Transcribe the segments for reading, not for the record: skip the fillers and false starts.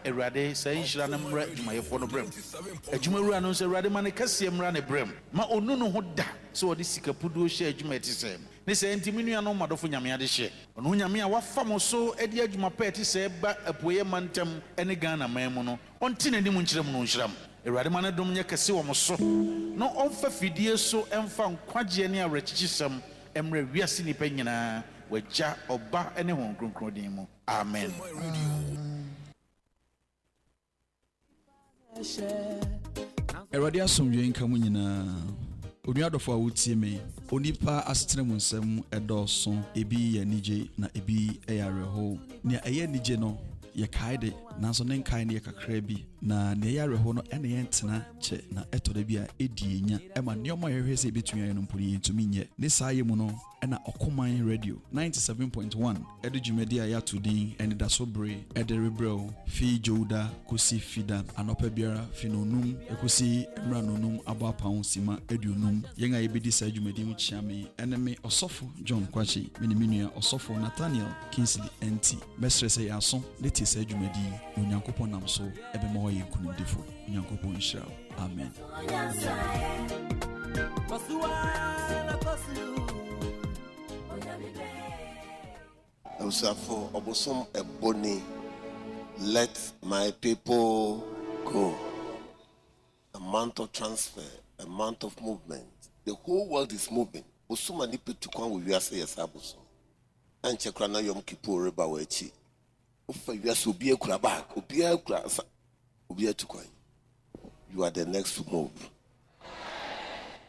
Erade say nhyira ne mra adwumayefo no brem adwumawura no so erade ma ne kase mra ne brem ma onu no ho da so odi sika puduo hye adwuma etisem ne say ntimi nua no madofo nyame ade hye onu nyame a wafa mo so edi adwuma pa etisem ba apoye mantem ene Ghana man mu no onti nanim nkyerem no nhyiram erade ma ne dom nye kase wo mo so no onfa fidie so emfa nkwagye ne awrekyikisem emre wiase nipa nyina wagya oba ene ho nkronkrodin mu amen. Erade asomdwe nka mu nyina onuadofo a wotie me onipa asetena mu nsɛm ɛdɔɔso ebi yɛ nigye na ebi ɛyɛ awerɛho nea ɛyɛ nigye no yɛ kae de nanso ne nkae ne yɛ kakra bi na ne yɛ awerɛho no ɛne yɛ ntena kyɛ na ɛtɔda bi a ɛdi nya ɛma nneɔma yɛhwɛ sɛ ɛbɛtumi ayɛ no mpo ne yɛntumi nyɛ ne saa yɛ mu no ɛna Ɔkoman radio 97.1 ɛde dwumadi a yɛato din ɛne da so bere ɛde rebrɛw fi Joda kosi fida anɔpa biara fi nonum ɛkosi mmra nonum abɔ apawo sima aduonum yɛn a yɛbɛdi saa dwumadi mu kyia me ɛne me ɔsɔfo John Kwachi me ne me nua ɔsɔfo Nathaniel Kingsley NT bɛsrɛ sɛ yɛaso ne te saa dwumadi Onyankopɔn nam so ɛbɛma wɔyɛ nkonimdifo Onyankopɔn nhyira amen. Usafo obosom eboni, let my people go. A month of transfer, a month of movement. The whole world is moving. Usuma ni petukwan we say yes abuso. Anche kra na yom kippur reba wechi. Ufa wiase obi ekura bag, obi ekura sa, obi etukwan. You are the next to move.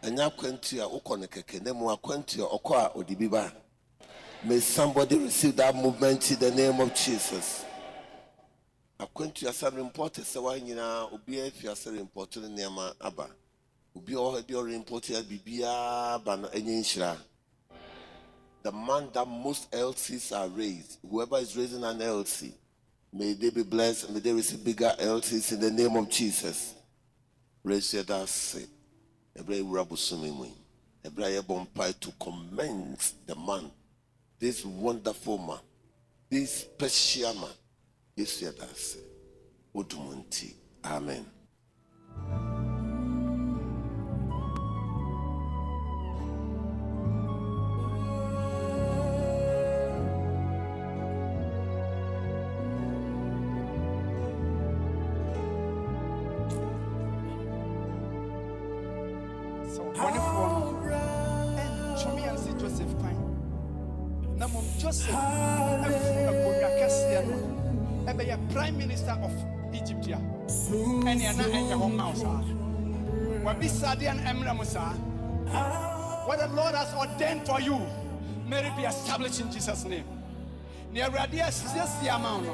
Anya kwenti a ukone keke nemu akwenti a okwa odibiba. May somebody receive that movement in the name of Jesus. Akwenti asam important se wa nyina obi afi asam important nema aba. Obi o hedi or important bibia ba no enye nhyira. The man that most LCs are raised, whoever is raising an LC, may they be blessed, may they receive bigger LCs in the name of Jesus. Raise your that's it. Every rabusumi, every bompai to commence the man, this wonderful man, this special man. Yes, yeah, that's it. Udumunti. Amen. Prime Minister of Egypt here. And you're not in your home house. What the Lord has ordained for you, may it be established in Jesus' name. Near Radia says the amount.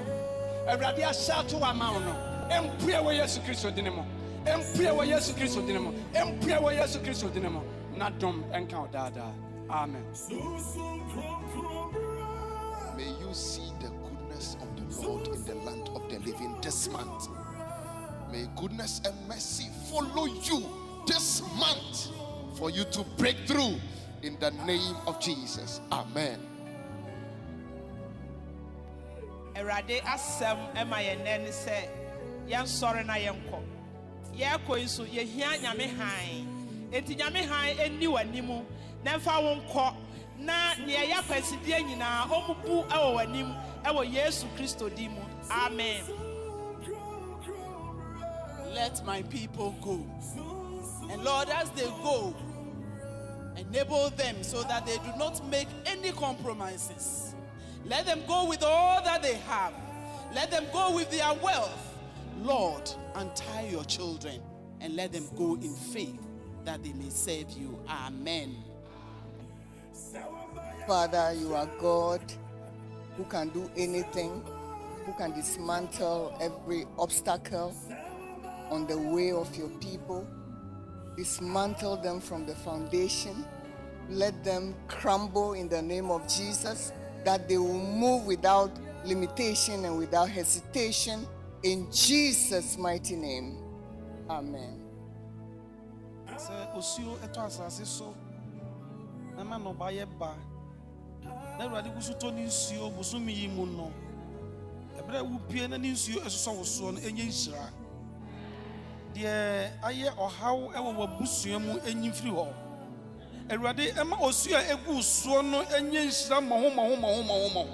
A Radia shout to amount. And pray where Yesu Christo Dinamo. And pray where Yesu Christo Dinamo. And pray where Yesu Christo Dinamo. Not dumb and count dada. Amen. May you see the goodness of the Lord in the land of the living this month. May goodness and mercy follow you this month for you to break through in the name of Jesus. Amen. Erade asem ema yenen se yen sore na yenko. Ye koiso ye hia nyame han. Enti nyame han eni wanimu na mfa wonko na ne ya pasidie nyina omubu ewo wanim ewo Yesu Kristo dimu. Amen. Let my people go. And Lord, as they go, enable them so that they do not make any compromises. Let them go with all that they have. Let them go with their wealth. Lord, untie your children and let them go in faith that they may serve you. Amen. Father, you are God who can do anything, who can dismantle every obstacle on the way of your people. Dismantle them from the foundation. Let them crumble in the name of Jesus, that they will move without limitation and without hesitation. In Jesus' mighty name. Amen. Ebra wo pie na ni nsuo esoso wo so no enye nhyira. De aye ohaw ewo wabusua mu enyi firi ho. Awurade ema osu a egu so no enye nhyira mo.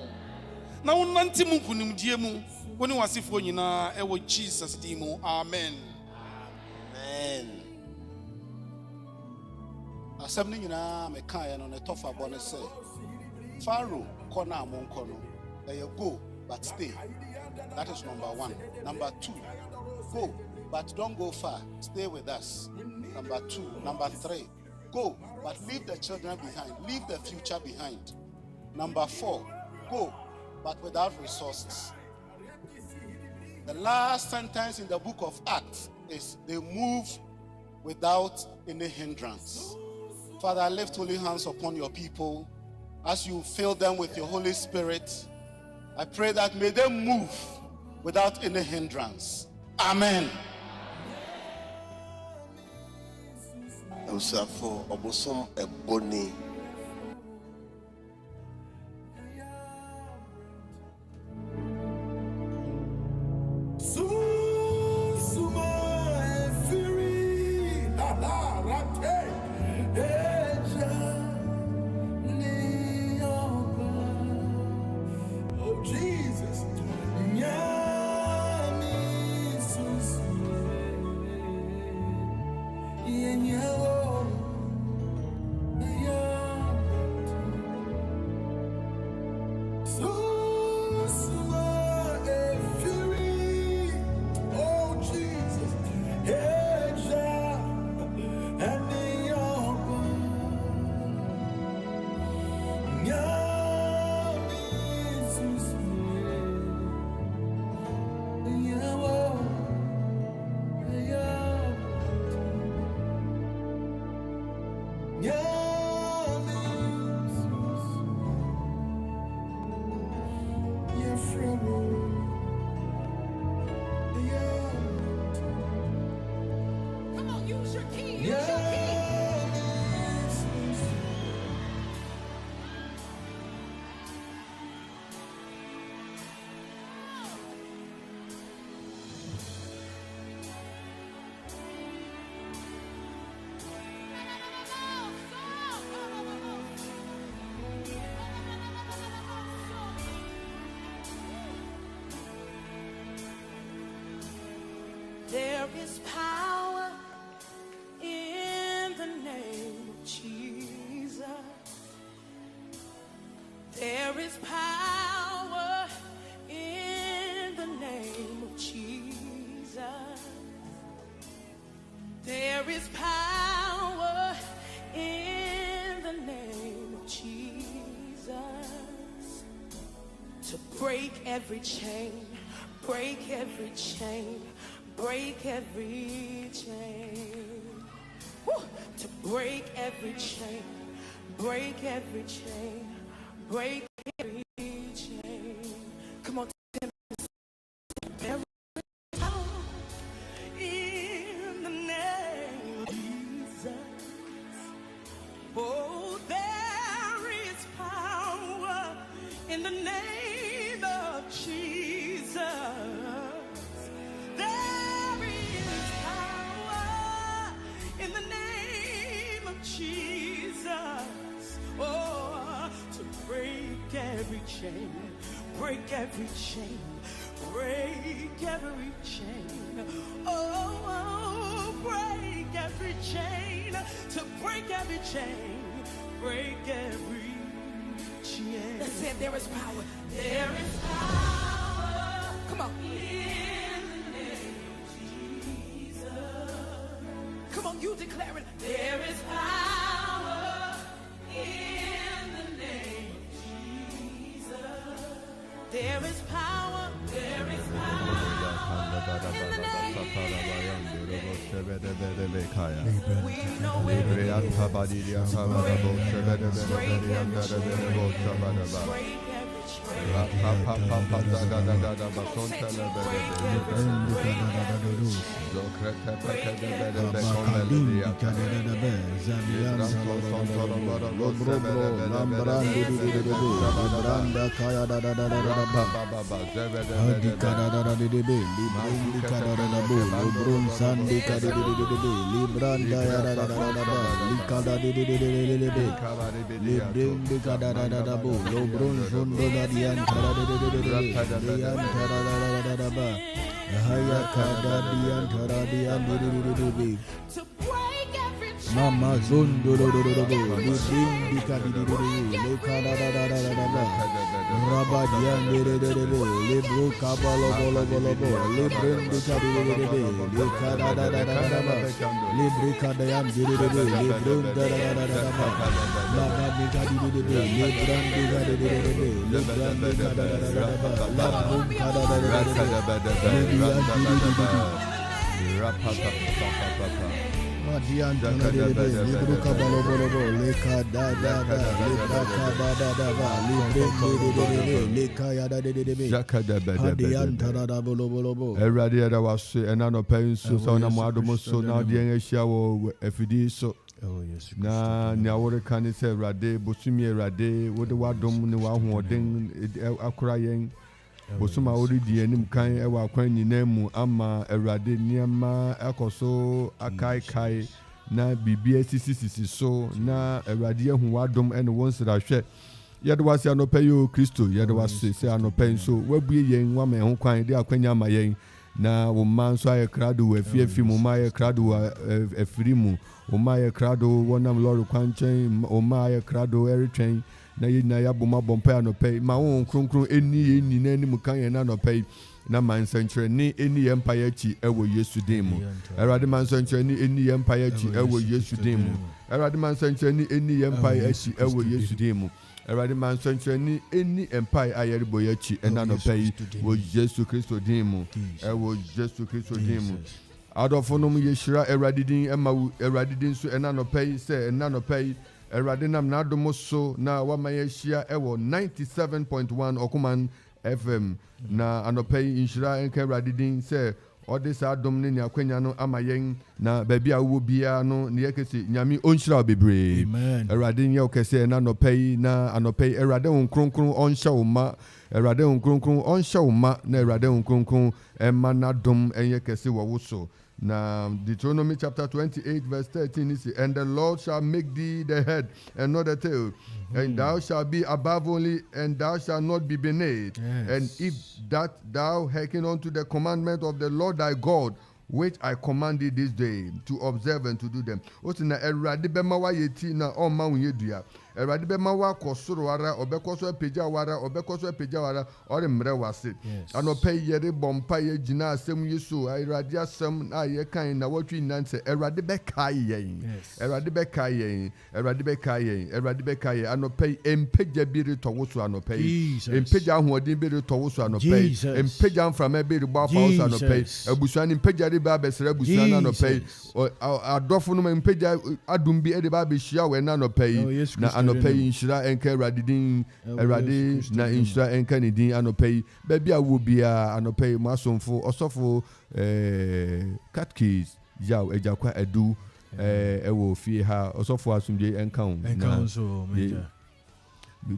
Na wonante mu kunimdie mu woni wasefo nyina ewo Jesus din mu. Amen. Amen. Asɛm no nyinaa mekaeɛ no ne tɔfa bɔ ne sɛ Pharaoh kɔ na amonkɔ no ɛyɛ go but stay. That is number 1. Number 2, go but don't go far, stay with us. Number 2. Number 3, go but leave the children behind, leave the future behind. Number 4, go but without resources. The last sentence in the book of Acts is they move without any hindrance. Father, I lift holy hands upon your people as you fill them with your Holy Spirit. I pray that may they move without any hindrance. Amen. Usafo obosom eboni. There is power in the name of Jesus. There is power in the name of Jesus. There is power in the name of Jesus to break every chain, break every chain. Break every chain. Woo! To break every chain. Break every chain. Break every chain. Come on, Tim. There is power in the name of Jesus. Oh, there is power in the name of Jesus. In the name of Jesus, oh, to break every chain, break every chain, break every chain, oh, break every chain, to break every chain, break every chain. Let's say there is power. There is power. Come on. Come on, you declare it. There is power in the name of Jesus. There is power. There is power in the name of Jesus. We know Mama Zondo Libindi Kadidi Rabadian Libro Cabalo Bolo Librindi Kadidi Libri Kadayan Librun Lababi Kadidi Librandi na ne awore kan se Awurade bosumi Awurade wo de wadom ne wa hoɔden akora yɛn bosuma wori di anim kan ɛwɔ akwan nyinaa mu ama Awurade nneɛma ɛkɔso akaikai na bibia sisi so na Awurade ahu wadom ɛne wɔn srahwɛ yɛde wase anɔpɛ yo Kristo yɛde wase sɛ anɔpɛ nso wabue yɛn wama ɛho kwan de akwanya ama yɛn na wo ma nso ayɛ krado wɔ afiefi mu ma ayɛ krado wɔ afiri mu wo ma ayɛ krado wɔnam lɔre kwan nkyɛn wo ma ayɛ krado ɛretwɛn na yɛnyina yɛabɔ mapɛ anɔpɛ ma wo kronkron ɛni yɛn nyinaa anim ka yɛn anɔpɛ na ma nsɛnkyerɛnne ɛni yɛn mpaeɛ akyi ɛwɔ Yesu din mu Awurade ma nsɛnkyerɛnne ɛni yɛn mpaeɛ akyi ɛwɔ Yesu din mu Awurade ma nsɛnkyerɛnne ɛni yɛn mpaeɛ akyi ɛwɔ Yesu din mu Awurade ma nsɛnkyerɛnne ɛni mpaeɛ a yɛrebɔ yɛn akyi ɛna anɔpɛ yi wɔ Yesu Kristo din mu ɛwɔ Yesu Kristo din mu adɔfo nom yɛhyira Awurade din ɛma Awurade din nso ɛna anɔpɛ yi sɛ ɛna anɔpɛ yi Awurade nam n'adom so na wama yɛhyia ɛwɔ 97.1 Okuman FM na anɔpɛ yi nhyira ɛnka Awurade din sɛ ɔde saa adom ne akwanya no ama yɛn na baabi a wowɔ biara no ne yɛkɛsɛ nyame ɔnhyira wo bebree Awurade nyɛ wo kɛsɛ na anɔpɛ yi Awurade wo nkronkron ɔnhyɛ wo ma Awurade wo nkronkron ɔnhyɛ wo ma na Awurade wo nkronkron ɛma n'adom ɛnyɛ kɛse wɔ wo so. Now, Deuteronomy chapter 28 verse 13 is, and the Lord shall make thee the head and not the tail, and thou shalt be above only, and thou shalt not be beneath. And if that thou hearken unto the commandment of the Lord thy God, which I command thee this day, to observe and to do them. Osina Awurade bɛma wa yɛti na ɔmma wo yɛdua. Awurade bɛma wa kɔ soro ara, ɔbɛkɔ so apagya wara, ɔbɛkɔ so apagya wara, ɔre mmerɛ wase. Anɔpɛ yɛre bɔ mpa yɛ gyina asɛm yi so, Awurade asɛm a yɛkan na wɔtwe nyinaa sɛ Awurade bɛkae yɛn. Awurade bɛkae yɛn. Awurade bɛkae yɛn. Awurade bɛkae yɛn. Anɔpɛ yi mpagya bi retɔ wo so anɔpɛ yi. Mpagya ahoɔden bi retɔ wo so anɔpɛ yi. Mpagya mframa bi rebɔ afa wo so anɔpɛ yi. Abusua ne mpagya de ba bɛsrɛ abusua na anɔpɛ yi. Adɔfo no ma mpagya adum bi de ba bɛhyia wɔ na anɔpɛ yi. Na anɔpɛ yi nhyira ɛnka Awurade din Awurade na nhyira ɛnka ne din anɔpɛ yi baabi a wo biara anɔpɛ yi mo asomfo ɔsɔfo catkis yaw agyakwa adu ɛwɔ fie ha ɔsɔfo asomdwe ɛnka wo na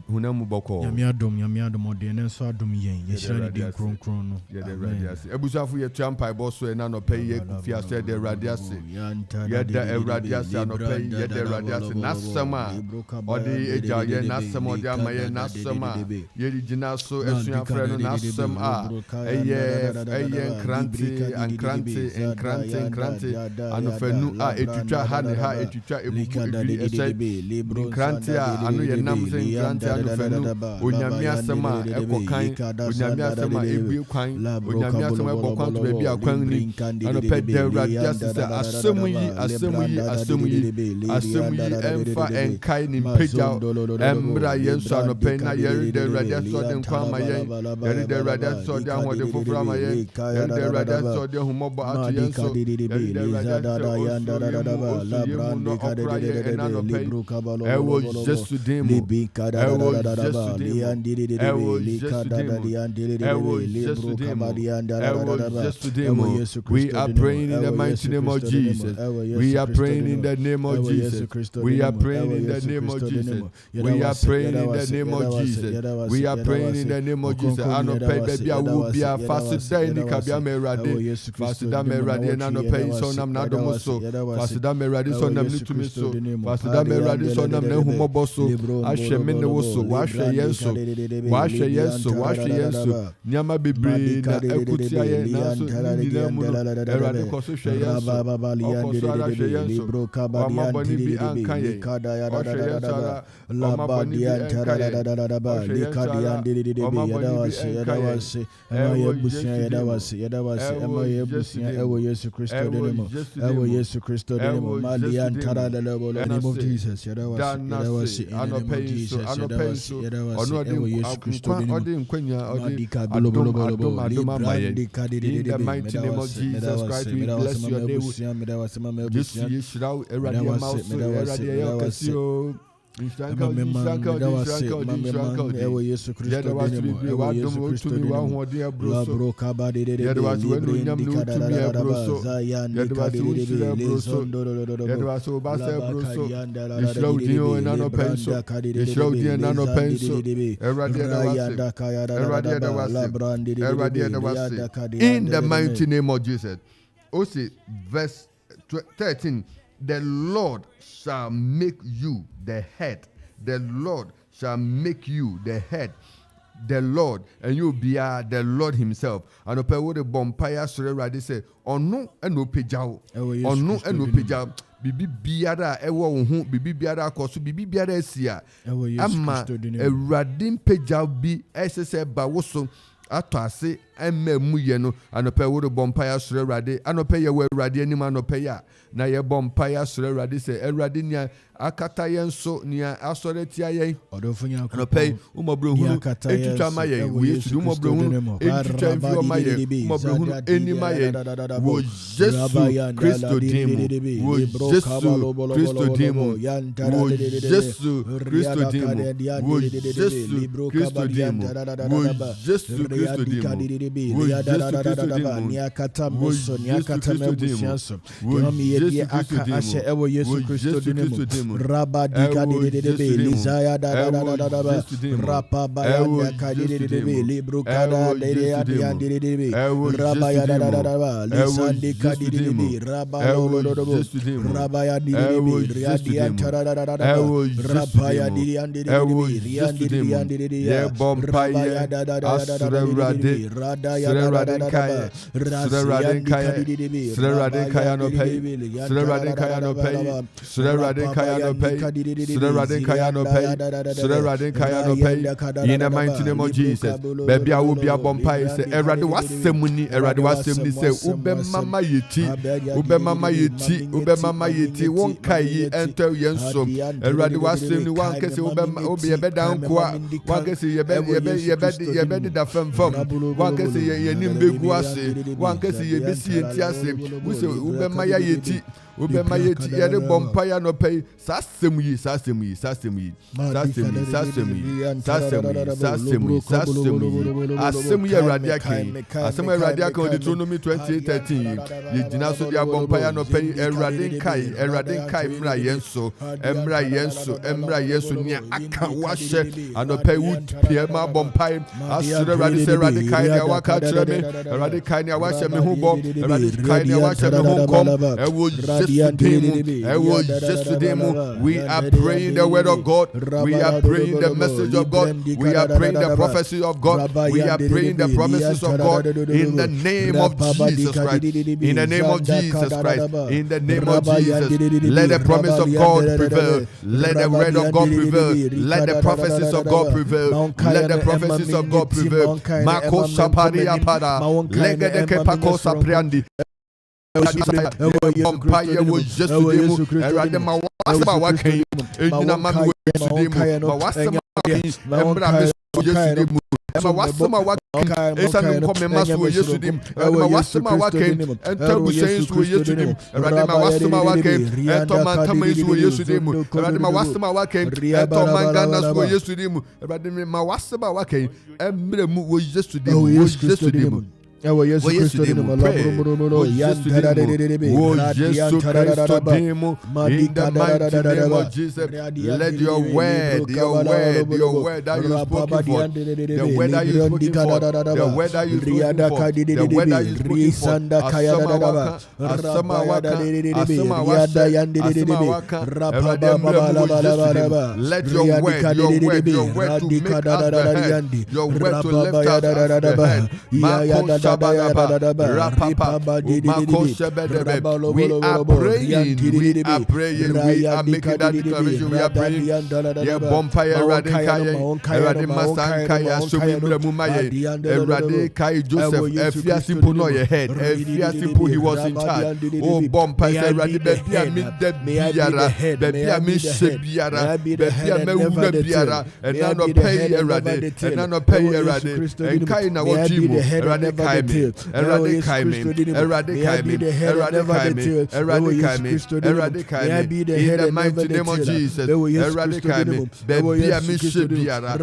hunamu bɔkɔ nyame adom ɔde ne nso adom yɛn yɛhyira ne din kronkron no yɛde Awurade ase abusafo yɛtua mpaebɔ so ɛna anɔpɛ yi yɛfi ase yɛde Awurade ase yɛda Awurade ase anɔpɛ yi yɛda Awurade ase n'asɛm a ɔde agya yɛn n'asɛm a ɔde ama yɛn n'asɛm a yɛde gyina so asua frɛ no n'asɛm a ɛyɛ nkrante anɔfanu a ɛtwitwa ha ne ha ɛtwitwa ebubu ebiri ɛsɛ nkrante a ano yɛ nam sɛ nkrante anofanu onyame asɛm a ɛkɔ kan onyame asɛm a ebue kwan onyame asɛm a ɛbɔ kwan to baabi a kwan ni anɔpɛ da Awurade ase sɛ asɛm yi ɛmfa ɛnkae ne mpagya ɛmmra yɛn so anɔpɛ na yɛre da Awurade ase ɔde nkwa ama yɛn yɛre da Awurade ase ɔde ahoɔden foforɔ ama yɛn yɛre da Awurade ase ɔde ahomɔbɔ ato yɛn so yɛre da Awurade ase ɔsoro yɛn mu no ɔkora yɛn ɛna anɔpɛ yi ɛwɔ Yesu din mu We are praying in the mighty name of Jesus. We are praying in the name of Jesus. We are praying in the name of Jesus. We are praying in the name of Jesus. We are praying in the name of Jesus. Ano pay baby awu bia fasida ni kabia merade. Fasida merade na no pay so nam na domo so. Fasida merade so nam ni tumi so. Fasida merade so nam na humobo so. Ahwe me ne wo so. Wa hwe yen so. Wa hwe yen so. Wa hwe yen so. Nyama bebre na ekutia yen na so ni na mu no. Erade ko so hwe yen so. Ko so ara hwe yen so. Wa ma boni bi anka ye. O hwe yen so ara. La ba di antara da ba likadi andiri de bi yadawase ema yebusya ema yebusya ewo Yesu Kristo dinemo ewo Yesu Kristo dinemo mali antara da in the name of Jesus yadawase in the name of Jesus yadawase ewo Yesu Kristo dinemo in the mighty name of Jesus Christ we bless your name. Jesus yishraw erade mauso erade yakasio ewo Yesu Kristo dinemo Yesu Kristo dinemo la broka badi de in the mighty name of Jesus. Also verse 13, the Lord shall make you the head. The Lord shall make you the head. The Lord, and you be the Lord himself. And the what the bompire surely say, no and no pejao. No and no pejao. Bibi biara ewo hu bibi biara akoso bibi biara esia. Ama eradim pejao bi esese ba woso atase emmemu ye no anope wo de bompire sure rade anope ye wo rade anim anope ya na ye bompire sure rade se erade nia akata yen so nia asore tia yen odofunya anope umobro hu etutwa ma ye wo yesu umobro hu etutwa vi o ma ye umobro hu enima ye wo Jesu Kristo dimo wo Jesu Kristo dimo wo Jesu Kristo dimo wo Jesu Kristo dimo wo Jesu Kristo dimo Sreradin Kaya no pay, Sreradin Kaya no pay, Sreradin Kaya no pay, Sreradin Kaya no pay, Sreradin Kaya no pay, in the mighty name of Jesus. Baby, I will be a bompire. Say, Eradi was semuni, Eradi was semuni. Say, Ube Mama Yeti, won't Kai enter Yenso, Eradi was semuni, one case, Ube a bed down, one case, you bed the from. One can say ye nimbe guase, one can say ye bisi entiase. We say ube maya yeti, ube maya yeti. Ye de bompire no pay. Sasemi. Asemi radiake. Asemi radiake. Deuteronomy 28:13. Ye dinaso dia bompire no pay. Eradin kai. Emra yenso. Nia aka washe. Ano pay wood. Piema bompire. Asure radise radikai. Waka treme, radikai ni awashe me hu bom, radikai ni awashe me hu kom. Jesu demo. We are praying the word of God. We are praying the message of God. We are praying the prophecy of God. We are praying the promises of God in the name of Jesus Christ. In the name of Jesus Christ. In the name of Jesus. Let the promise of God prevail. Let the word of God prevail. Let the prophecies of God prevail. Let the prophecies of God prevail. Marco Saparia Pada, Lega de Kepaco Sapriandi. Empire was just to do, and rather my wife came, and my wife was just to do, Esan ko me maso Yesu dim. Ma wasema wakem. Enta busen so Yesu dim. Erade ma wasema wakem. Enta mantama so Yesu dim. Erade ma wasema wakem. Enta mangana so Yesu dim. Erade ma wasema wakem. Emre mu wo Yesu dim. Wo Yesu dim. Ewo Yesu Kristo dimo labro Yesu Kristo dimo in the mighty name of Jesus. Let your word that you spoken for, the word that you spoken for, the word that you spoken for, the word that you spoken for, let your word to make us the head, your word to lift us as the head. We are praying, we are making that declaration, we are praying. Yeah, Bompire Radikaya, Radimasankaya, Sumimra Mumaye, Radikai Joseph, Efia Simple no your head, Efia Simple he was in charge. Oh, Bompire Radibia, Biara, Bebia Mishibiara, Bebia Mebiara, and none of pay Erade, and none of pay Erade, and Kaina Wajimo, Radikai. Eradicate me, in the mighty name of Jesus. Eradicate me, baby, I miss you, Biara,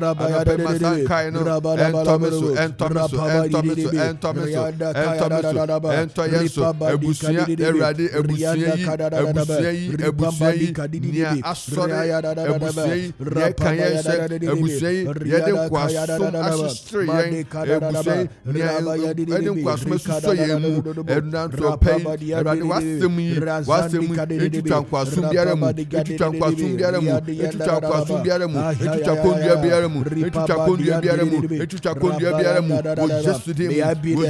Edin kwasme suso yemu edun to pay erade wasemi etutan kwasum biara mu etutan kwasum biara mu etutan kwasum biara mu etutan kondua biara mu etutan kondua biara mu etutan kondua biara mu wo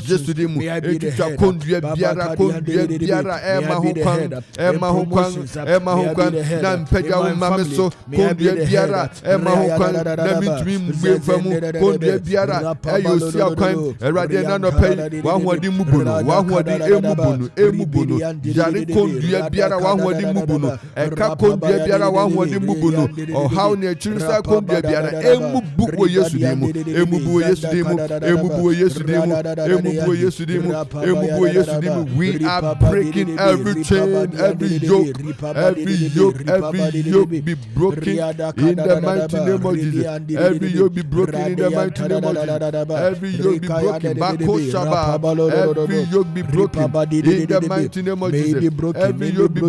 yesterday mu etutan kondua biara ema ho kwan na mpega wo mameso kondua biara ema ho kwan na mitumi mgbe famu kondua biara ayo si akwan erade na no pay wa hoadi mubono wa hoadi emubono yare kondua biara wa hoadi mubono eka kondua biara wa hoadi mubono o how ne chirisa kondua biara emubu wo Yesu demu we are breaking every chain, every yoke be broken in the mighty name of Jesus. Every yoke be broken in the mighty name of Jesus. Every yoke be broken. Every yoke be broken in the mighty name of Jesus. Every yoke be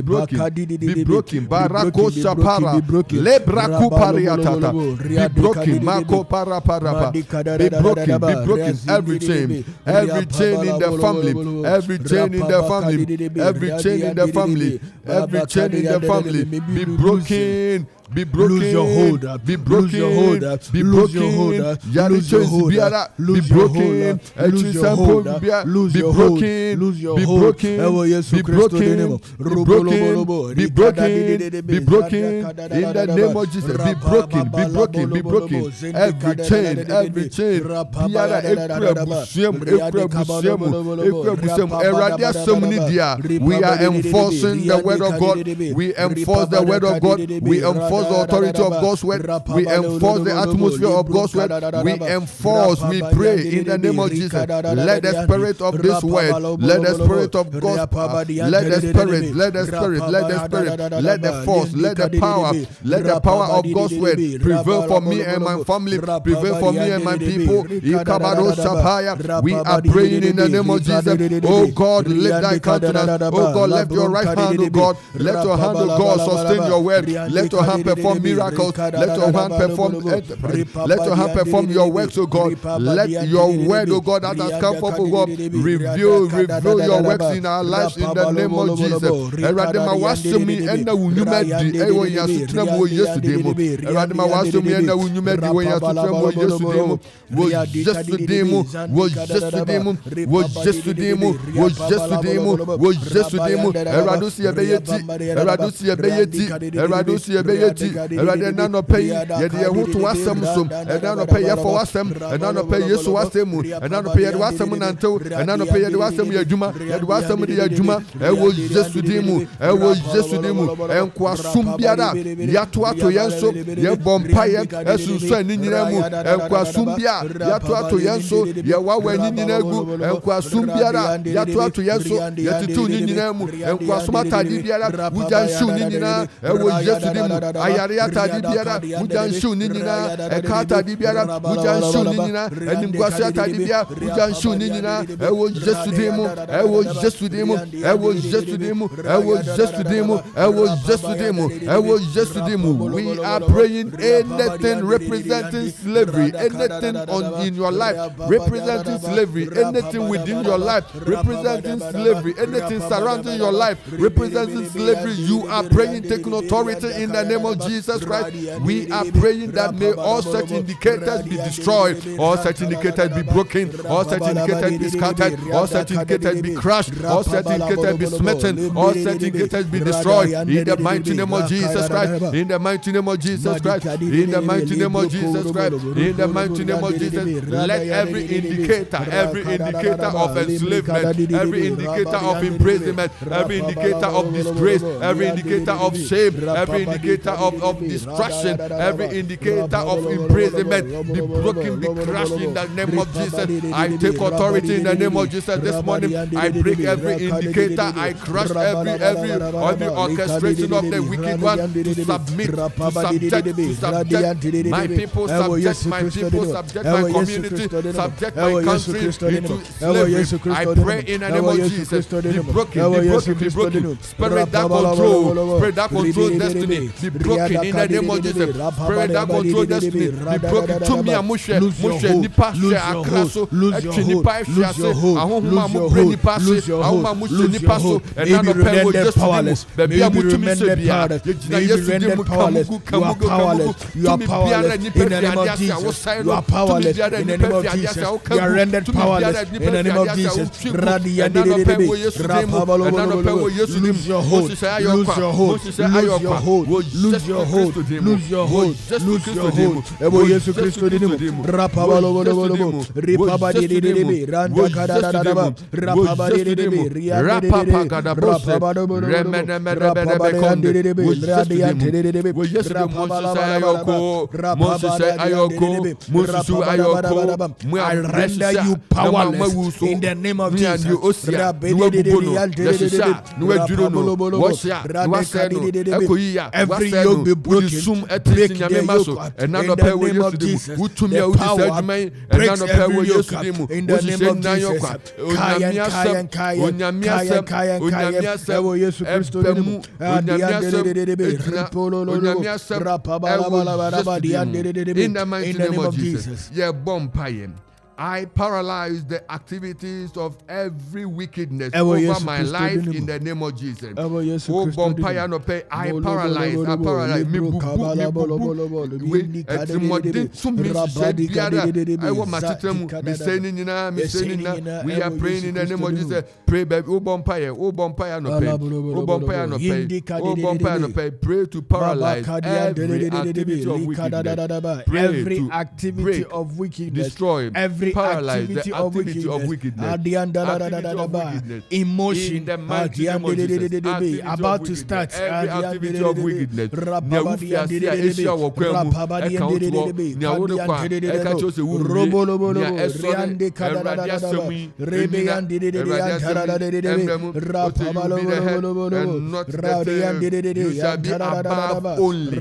broken. Barako Shapara, Lebraku Pariatata, be broken. Marco Parapara, be broken. Every chain in the family, every chain in the family, be broken. Be broken. Lose your hold up. Be broken. Lose your hold up. Lose your hold up. Lose your hold up. Lose your hold up. Lose your hold up. Lose your hold up. Be broken. Be broken. In the name of Jesus. Be broken. Every chain. Biara we are enforcing the word of God. We enforce the word of God. We enforce the authority of God's word. We enforce the atmosphere of God's word. We pray in the name of Jesus. Let the spirit of this word, let the spirit of God's let the force, let the power of God's word prevail for me and my family, prevail for me and my people. We are praying in the name of Jesus. Oh God, lift thy countenance. Oh God, lift your right hand, oh God. Let your hand, oh God, sustain your word. Let your hand perform miracles. Let your hand perform your works, oh God. Let your word, oh God, that has come forth, oh God, reveal your works in our lives in the name of Jesus. Eradima wasumi enda unyumedi ewo yasutra mo yesudemo. Eradima wasumi enda unyumedi wo yasutra mo yesudemo. Wo yesudemo. Eradusi ebeyeti. nti awurade na nɔpɛ yi yɛde yɛn ho to w'asɛm so ɛna nɔpɛ yɛfa w'asɛm ɛna nɔpɛ yesu w'asɛm mu ɛna nɔpɛ yɛde w'asɛm nantew ɛna nɔpɛ yɛde w'asɛm yɛ adwuma yɛde w'asɛm de yɛ adwuma ɛwɔ yesu din mu ɛwɔ yesu din mu ɛnkoasom biara yɛatoato yɛn so yɛbɔ mpaeɛ ɛsunsu ani nyinaa mu ɛnkoasom biara yɛatoato yɛn so yɛwawa ani nyinaa gu ɛnkoasom biara yɛatoato yɛn so yɛtetew ne nyinaa mu ɛnkoasom atade biara wogya nhyew ne nyinaa ɛwɔ yesu din mu ayare atade biara wogya nhyew ne nyinaa ɛka atade biara wogya nhyew ne nyinaa animguase atade biara wogya nhyew ne nyinaa ɛwɔ yesu din mu ɛwɔ yesu din mu ɛwɔ yesu din mu ɛwɔ yesu din mu ɛwɔ yesu din mu ɛwɔ yesu din mu. We are praying anything representing slavery, anything in your life representing slavery, anything within your life representing slavery, anything surrounding your life representing slavery. You are praying, taking authority in the name of Jesus Christ. We are praying that may all such indicators be destroyed, all such indicators be broken, all such indicators be scattered, all such indicators be crushed, all such indicators be smitten, all such indicators be destroyed in the mighty name of Jesus Christ. In the mighty name of Jesus Christ. In the mighty name of Jesus Christ. In the mighty name of Jesus. Let every indicator of enslavement, every indicator of imprisonment, every indicator of disgrace, every indicator of shame, every indicator of destruction, every indicator of imprisonment be broken, be crushed in the name of Jesus. I take authority in the name of Jesus this morning. I break every indicator. I crush every orchestration of the wicked one to submit, to subject my people, subject my people, subject my community, subject my country into slavery. I pray in the name of Jesus. Be broken, be broken, be broken. Spirit that control destiny, be broken in the name of Jesus. Spirit that control destiny, be broken. To me, mushe nipa she akraso, etchi nipa efiase, ahoma mo pray nipa se, ahoma mushe nipa so, ena no pe wo just powerless. Baby amutumi se bia, yegina yesu di mu kamugo. You are powerless in the name of Jesus. You are powerless in the name of Jesus. You are rendered powerless in the name of Jesus. Lose your hold. Lose your hold. Lose your hold. Lose your hold. Lose your hold. Lose your hold. Ebo Yesu Kristo dinimu. Rapabalo. Ripabadi dinimu. Randa kadadadaba. Rapabadi dinimu. Rapabado. Rapabadi dinimu. Radiante dinimu. I render you powerless in the name of Jesus. Every yoke be broken. Break the yoke in the name of Jesus. The power breaks every yoke in the name of Jesus. In the name of Jesus. Yeah, bompire. I paralyze the activities of every wickedness over my life in the name of Jesus. Oh, bompire no pay. I paralyze. Me bubu. We are praying in the name of Jesus. Pray, baby. Oh, bompire no pay. Oh, bompire no pay. Oh, bompire no pay. Pray to paralyze every activity of wickedness. Every activity of wickedness. Destroy. Every paralyze activity the activity of wickedness. Emotion. About to start. Every activity of wickedness. You shall be above only.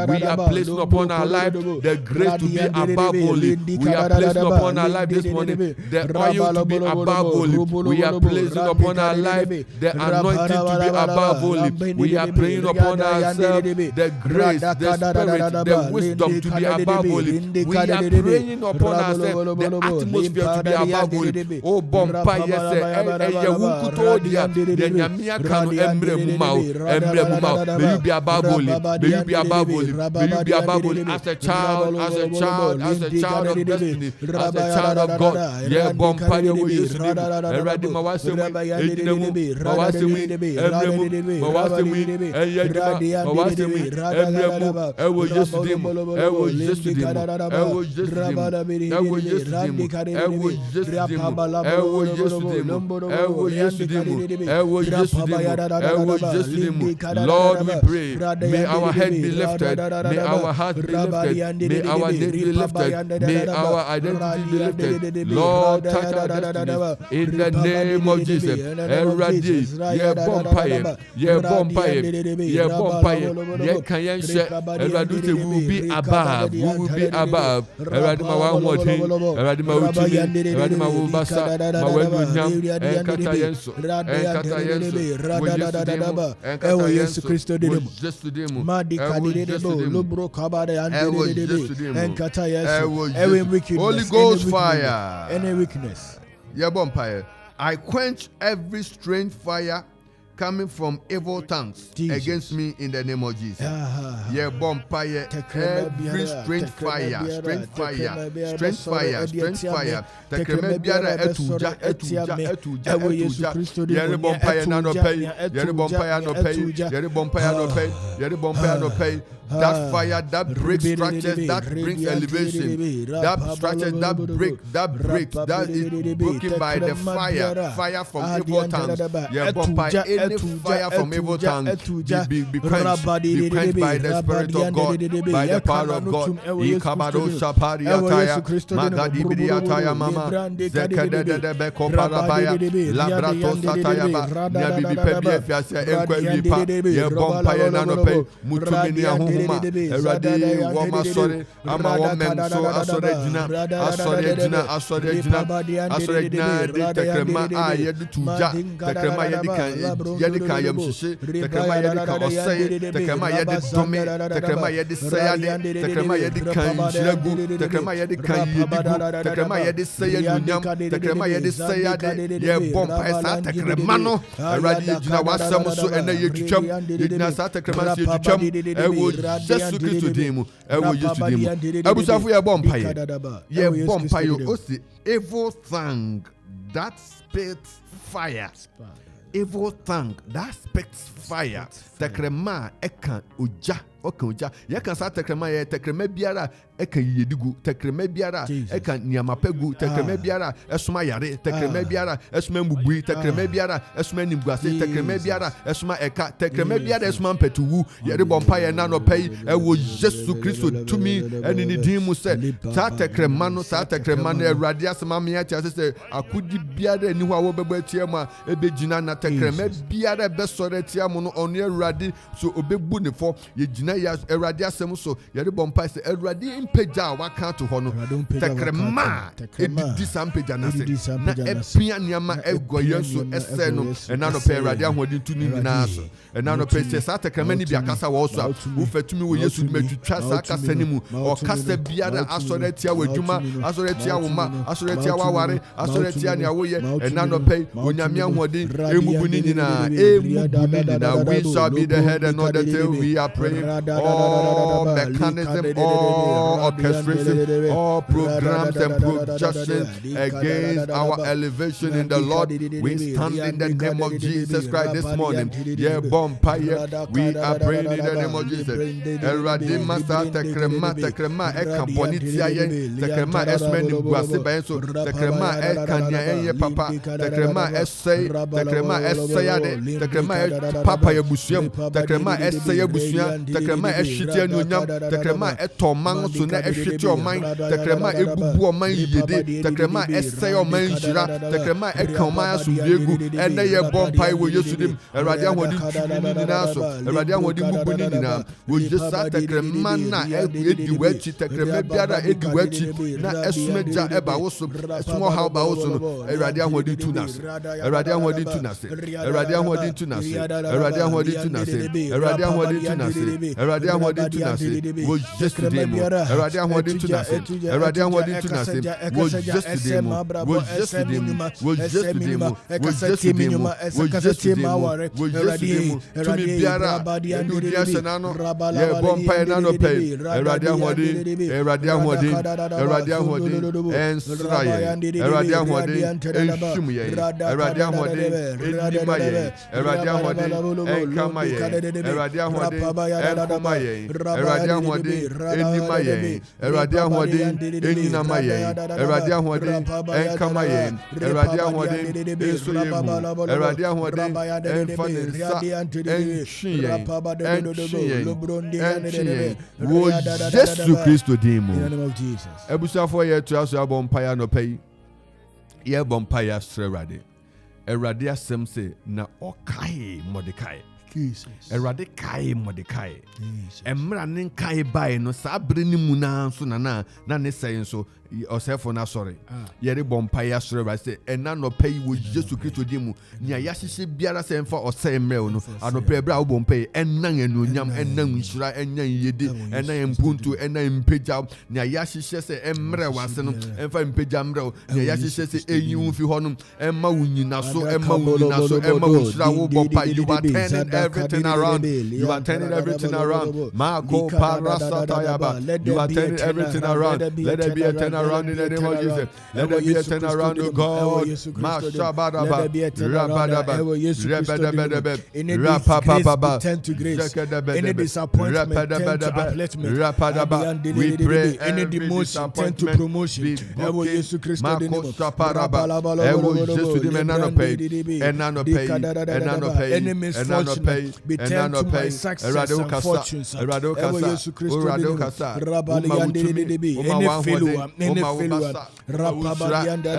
We are placing upon our life the grace to be above only. We are placing upon our life this morning the oil to be above only. We are placing upon our life the anointing to be above only. We are praying upon ourselves the grace, the spirit, the wisdom to be above only. We are praying upon ourselves the atmosphere to be above only. Oh, bompa, yes, may you be above only. May you be above only. May you you be above all as a child of destiny, as a child of God. Yeah, bompire wo Yesu dim. Eradi ma wasemu edinamu, ma wasemu emremu, ma wasemu eyaduma, ma wasemu emremu. Ewo Yesu dim, ewo Yesu dim, ewo Yesu dim, ewo Yesu dim, ewo Yesu dim, ewo Yesu dim, ewo Yesu dim, ewo Yesu dim, ewo Yesu dim. Lord, we pray, may our head be lifted, may our heart be lifted, may our name be lifted, may our identity be lifted. Lord, touch our destiny in the name of Jesus. Eradi, ye bompaye, ye bompaye, ye bompaye, ye kanyense. Eradi, we will be above, we will be above. Eradi ma wa mwoti, eradi ma utimi, eradi ma wubasa, ma wenu nyam, enkata yenso, enkata yenso. Ewo Yesu Kristo dimo. Madi kadidebo lubro kabare andidebe. Enkata Yesu. Every wickedness. Holy Ghost fire. Any weakness. Yeah, bonfire. I quench every strange fire coming from evil tongues against me in the name of Jesus. Yeah, bonfire. Every strange fire, strange fire, strange fire, strange fire. Tekreme biara etuja. Yere bonfire na no pay. Yere bonfire no pay. Yere bonfire no pay. Yere bonfire no pay. That fire that breaks structures, that brings elevation, that structures that breaks, that is broken by the fire from evil tongues. Yeah, by any fire from evil tongues, be quenched by the Spirit of God, by the power of God. Ikabado shapari ataya, magadi bidi ataya mama, zekadede beko parabaya, labrato satayaba, nyabibi pebi efiase enkwe vipa, ye bompaye nanope, mutumini ahu. Eradi woma sorry ama women so asore jina de tekrema a yedi tuja tekrema yedi kan yam shise tekrema yedi kan osay tekrema yedi dome tekrema yedi sayade tekrema yedi kan shiragu tekrema yedi kan yedigu tekrema yedi sayadu nyam tekrema yedi sayade ye bompa esa tekrema no eradi jina wasam so ena yetwam yedina sa tekrema se yetwam ewo Yesu Kristo demu, ewo Yesu demu. Abusafu ya bompaye. Ye bompaye osi evil tongue that spits fire. Evil tongue that spits fire. Tekrema eka uja. Yakan sa tekrema ye tekrema biara eka yedigu tekrema biara eka niamapegu tekrema biara esuma yare tekrema biara esuma mbugui tekrema biara esuma nimguase tekrema biara esuma eka tekrema biara esuma mpetuwu yere bompa ye na no pay ewo Yesu Kristo tumi eni ni din mu se sa tekrema no Awurade asema me atia se akudi biara ni ho a wo bebo atia mu a ebegina na tekrema biara besore atia mu no onu Awurade so obebu ne fo ye gina ya Awurade asem so yere bompa se Awurade impeja waka to ho no tekrema edidi sampeja na se na epia niama egoye so ese no ena no pe Awurade ahodi tu ni nyina so ena no pe se sa tekrema ni bia kasa wo so wo fatumi wo Yesu metwitwa sa kasa ni mu o kasa biara asore tia wadwuma asore tia wo ma asore tia waware asore tia ne awoye ena no pe onyame ahodi emubu ni nyina we shall be the head and not the tail. We are praying all mechanism, all orchestration, all programs and projections against our elevation in the Lord. We stand in the name of Jesus Christ this morning. Yeah, bompire. We are praying in the name of Jesus. Eradima sa tekrema ekaponitia yen tekrema esmeni guase baenso tekrema ekanya enye papa tekrema essay tekrema essayade tekrema papa ya busuam tekrema essay busuam tekrema ehwiti anyonyam tekrema etoman so na ehwiti oman tekrema ebubu oman yede tekrema essay oman jira tekrema ekoma asumbiegu ene ye bompai wo Yesu dim Awurade ahodi twini na so Awurade ahodi bubu ni na wo Yesu tekrema na edi wachi tekrema biara edi wachi na esmeja eba wo so esmo ha ba wo so no Awurade ahodi tu na se Awurade ahodi tu na se Awurade ahodi tu na se Awurade ahodi tu na se Awurade ahodi tu na se Erade ahoɔden tu n'ase wɔ Yesu din mu. Erade ahoɔden tu n'ase. Erade ahoɔden tu n'ase wɔ Yesu din mu. Wɔ Yesu din mu. Wɔ Yesu din mu. Wɔ Yesu din mu. Wɔ Yesu din mu. Wɔ Yesu din mu. Tumi biara ɛdi odi ahyɛ n'ano yɛ bɔ mpaeɛ n'ano pɛ. Erade ahoɔden. Erade ahoɔden. Erade ahoɔden ɛnsra yɛn. Erade ahoɔden ɛnhyum yɛn. Erade ahoɔden ɛnima yɛn. Erade ahoɔden ɛnkama yɛn. Erade ahoɔden ɛnkoma yɛn. Erade ahoɔden ɛnima yɛn. Erade ahoɔden ɛnyinama yɛn. Erade ahoɔden ɛnkama yɛn. Erade ahoɔden ɛnso yɛn mu. Erade ahoɔden ɛnfa ne nsa ɛntwi yɛn. Ɛntwi yɛn. Ɛntwi yɛn. Wɔ Yesu Kristo din mu. Ebusuafoɔ yɛ to aso abɔ mpaeɛ anɔpa yi. Yɛ bɔ mpaeɛ asrɛ Awurade. Awurade asɛm sɛ na ɔkae Mordekai. Awurade kae Mordekai. Mmara ne nkae bae no saa bere ne mu na nso na ne sɛe nso ɔsɛfo no asɔre. Yɛde bɔ mpaeɛ asrɛ Awurade sɛ ɛna nɔpa yi wɔ Yesu Kristo din mu nea yɛahyehyɛ biara sɛ mfa ɔsɛe mmerɛ no anɔpa berɛ a wobɔ mpaeɛ ɛnan anuonyam ɛnan nhyira ɛnan yɛde ɛnan mpuntu ɛnan mpagya nea yɛahyehyɛ sɛ ɛmmerɛ wase no ɛmfa mpagya mmerɛ wo nea yɛahyehyɛ sɛ ɛyi wo fi hɔ no ɛma wo nyina so ɛma wo nyina so ɛma wo nhyira wobɔ mpaeɛ. You are turning everything around. You are turning everything around. Mako parasatayaba. You are turning everything around. Let there be a turn around in the name of Jesus. Let there be a turn around to God. Mashabadaba. Rabadaba. Rebedebedebe. Rapapapaba. Turn to grace. Any disappointment turn to upliftment. Rapadaba. We pray any demotion turn to promotion. Ewo Yesu Kristo de nimo. Ewo Yesu de menano pay. Enano pay. Enano pay. Any misfortune be turned to my success and fortunes. Ewo Yesu Kristo de nimo. Rabali yande de any failure. Any failure. Rapabali yande